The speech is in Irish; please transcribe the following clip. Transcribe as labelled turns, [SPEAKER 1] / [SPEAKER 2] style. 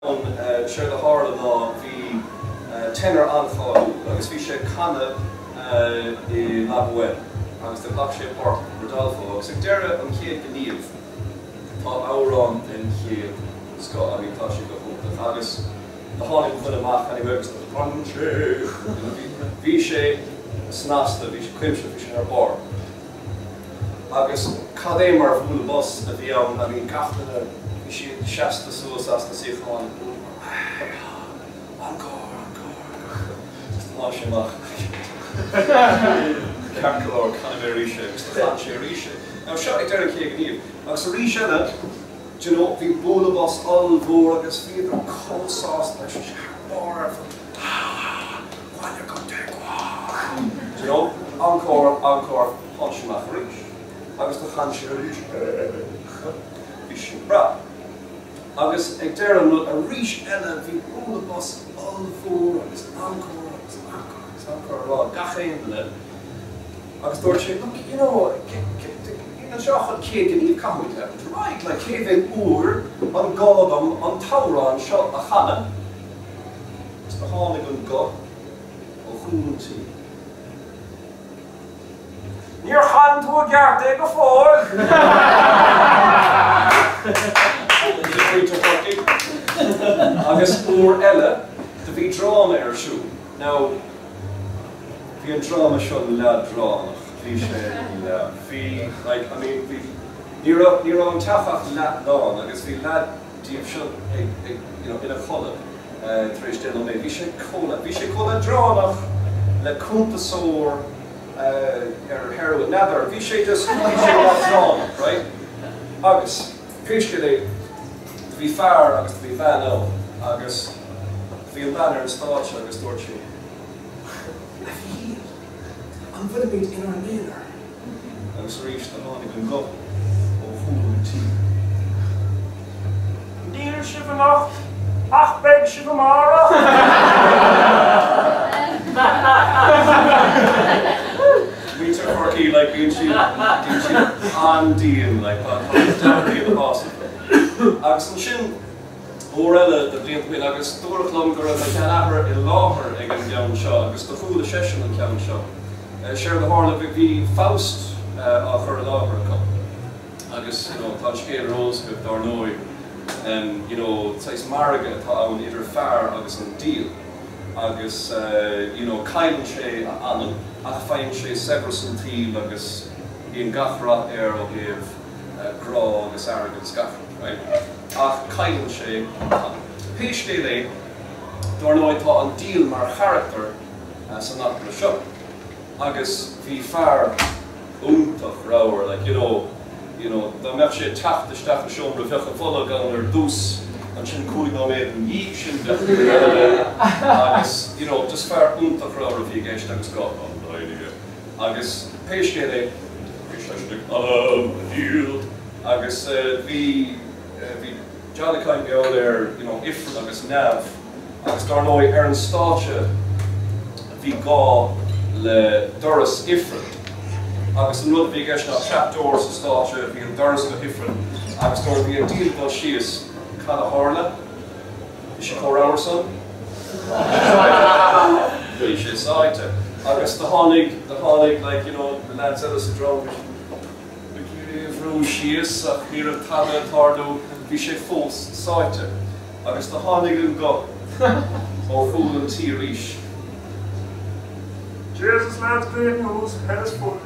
[SPEAKER 1] Sure the Harlan law, the tenor alcohol, agus bhí sé canna I Labuel, agus the black shape part Rodolfo, agus ag deire an chéad gníomh tá árán den chéad sco a bhí tá sé go chóta, agus the hánig chun amach anyway agus the punché, bhí sé snasta, bhí sé cuimse, bhí sé ar bar. Agus cad é mar bhúil bus a bhí an, a bhí gachtainna, bhí sé seasta suas as na síocháin. Lá sé mach. Carcolor kind of ríise, agus the fan sé ríise. Now seo ag deire chéad gníomh, agus a ríise yna, you know, bhí búla bus all-mhór agus bhí an cósás leis sé bar bhain ar go deagháin. You know, encore, ponse mach ríis. Agus the fan sé ríise. Bhí sé bra. Agus ag deire a ríis eile bhí búla bus all-mhór agus encore gachéin le. Agus dúir sé, look, you know, seach an céad gníomh caithúte. Right, like céad bhíon úr an gádam an tárán seo a chana. Is na tháinig an go ó chúntí. Níor chan tú a gceart é go fóil! Agus úr eile, de bhí drama ar siú. Now, bhí an drama seo le dránach, bhí sé le, bhí, like, I mean, bhí, ní rá an teafacht le lán, agus bhí ledíobh seo you know, in a chola, tríos déanam mé, bhí sé cola dránach le cúntasóir ar heroin nether, bhí sé just, bhí sé le dránach, right? Agus, prísce é, bhí fearr agus bhí bhean agus bhí an bhean ar an stáit agus dúirt sé. I'm going to meet in our manor. Agus ríis na tháinig an go ó chúntí. Dír si bhanach, ach beg si bhamara. Mítar forcí like bíonn si an díon like that, the boss. Agus an sin ór eile de blianta mí agus dúrachlum gur a cean ahar I láthair ag an ceann seo, agus do chúla seisean an ceann seo. Share the Harlan bhí Faust a chur a láthair acu. Agus, you know, tá scéal rós go darnóid, you know, táis marga atá ann idir fearr agus an díal. Agus, you know, cailann sé anam, ach féin sé severas an tíl agus bhíon gachra ar ó bhíomh grá agus arrogance gachra, right? Ach cailann sé anam. Pís é, darnóid tá an díal mar character san nachra seo. Agus bhí fearr úntach ráir, like, you know, dá mbeadh sé teachtasteach a seomra bheadh fola gan ar dús an sin cúig ná méid an díobh sin agus, you know, just fearr úntach ráir a bhí géist agus gá an dainige. Agus péisce é, díal, agus bhí Jalacain beáil ar, you know, ifran agus neamh, agus darnóid ar an stáitse bhí gá le doras ifran. Agus an rud bhí gceist ná trapdoor sa stáitse, bhí an doras go ifran, agus dúir bhí an díal go síos cad a tharla. Bhí sé chomh áirsan. Bhí sé sáite. Agus the tháinig, like, you know, the lads eile sa drog, bhrú síos ach ní a tada tardú, bhí sé fós sáite. Agus the tháinig an go ó chúil an tí ríis. Jesus, lads, great news, head is full.